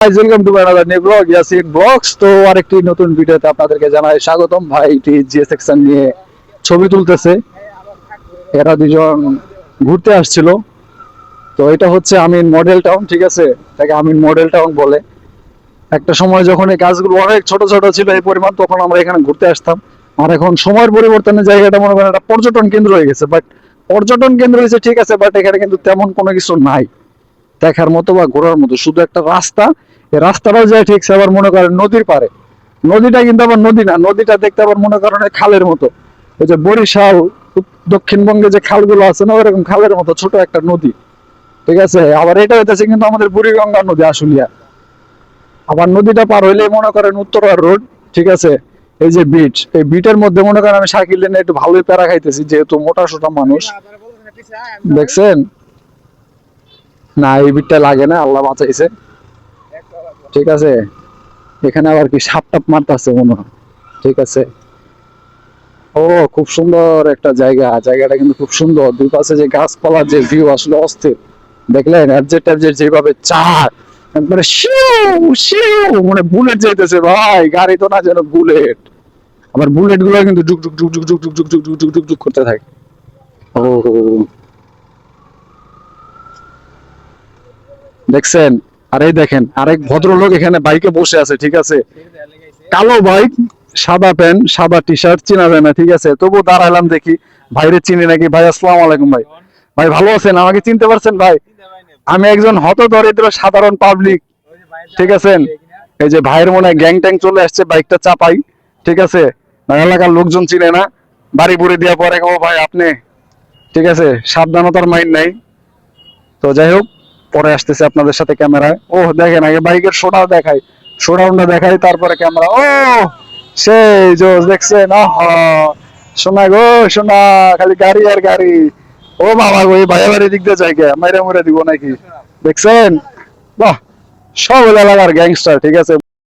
Guys welcome to another new blog Yasin blogs. তো আরেকটি নতুন ভিডিওতে আপনাদেরকে জানাই স্বাগতম। ভাই এটি জিএস সেকশন নিয়ে ছবি তুলতেছে, এরা দুজন ঘুরতে আসছিল। তো এটা হচ্ছে আমিন মডেল টাউন, ঠিক আছে, তাকে আমিন মডেল টাউন বলে। একটা সময় যখন এই গাছগুলো অনেক ছোট ছোট ছিল এই পরিমাণ, তখন আমরা এখানে ঘুরতে আসতাম। আর এখন সময়ের পরিবর্তনে জায়গাটা মনে করেন একটা পর্যটন কেন্দ্র হয়ে গেছে। বাট পর্যটন কেন্দ্র হয়েছে ঠিক আছে, বাট এখানে কিন্তু তেমন কোনো কিছু নাই দেখার মতো বা ঘোরার মতো, শুধু একটা রাস্তা। এই রাস্তাটাও যায় ঠিক আবার মনে করেন নদীর পারে। নদীটা কিন্তু আবার নদী না, নদীটা দেখতে আবার মনে করেন খালের মতো। ওই যে বরিশাল দক্ষিণবঙ্গে যে খালগুলো আছে না, ওরকম খালের মতো ছোট একটা নদী, ঠিক আছে। আবার এটা হইতেছে কিন্তু আমাদের বুড়িগঙ্গা নদী আশুলিয়া। আবার নদীটা পার হইলে মনে করেন উত্তরা রোড, ঠিক আছে। এই যে বিচ, এই বিটের মধ্যে মনে করেন আমি শাকিল লেনে একটু ভালোই প্যারা খাইতেছি, যেহেতু মোটা সোটা মানুষ। দেখছেন না, এই বিটটা লাগে না, আল্লাহ বাঁচাইছে, ঠিক আছে। এখানে আবার কি সাপ টাপ মারতেছে মনে হয়, ঠিক আছে। ও খুব সুন্দর একটা জায়গা, জায়গাটা কিন্তু খুব সুন্দর। দুই পাশে যে গাছপালার যে ভিউ আসলে অস্থির। দেখলেন অ্যাবজেক্ট ট্যাবজেক্ট যেভাবে চার একবারে শিউ শিউ, মানে বুলেট যাইতেছে ভাই, গাড়ি তো না যেন বুলেট। আবার বুলেট গুলো কিন্তু জুক জুক জুক জুক জুক জুক জুক জুক জুক জুক জুক জুক করতে থাকে। ও দেখছেন। আর এই দেখেন আরেক ভদ্রলোক এখানে বাইকে বসে আছে, ঠিক আছে। কালো বাইক, সাদা প্যান্ট, সাদা টি শার্ট, চেনা যায় না, ঠিক আছে। তবু দাঁড়ালাম দেখি ভাইরে চিনি নাকি। ভাই আসসালামু আলাইকুম। ভাই ভাই ভালো আছেন? আমাকে চিনতে পারছেন ভাই? আমি একজন হত দরিদ্র সাধারণ পাবলিক, ঠিক আছেন। এই যে ভাইয়ের মনে গ্যাং ট্যাং চলে আসছে, বাইকটা চাপাই, ঠিক আছে। না এলাকার লোকজন চিনে না, বাড়ি বুড়ি দিয়া পরে ও ভাই আপনি, ঠিক আছে। সাবধানতার মাইন্ড নাই। তো যাই হোক, পরে আসতেছে আপনাদের সাথে ক্যামেরায়। ও দেখেন আগে বাইকের শোটা দেখাই, শোডাউনটা দেখাই, তারপরে ক্যামেরা। ও সেই জোস দেখছেন, শোনা গো শোনা, খালি গাড়ি আর গাড়ি। ও বাবা গো, এই ভাইয়া বাড়ি দিক দিয়ে যাই গে, মাইরা মুরা দিব নাকি? দেখছেন, বাহ, সব এলাকার গ্যাংস্টার, ঠিক আছে।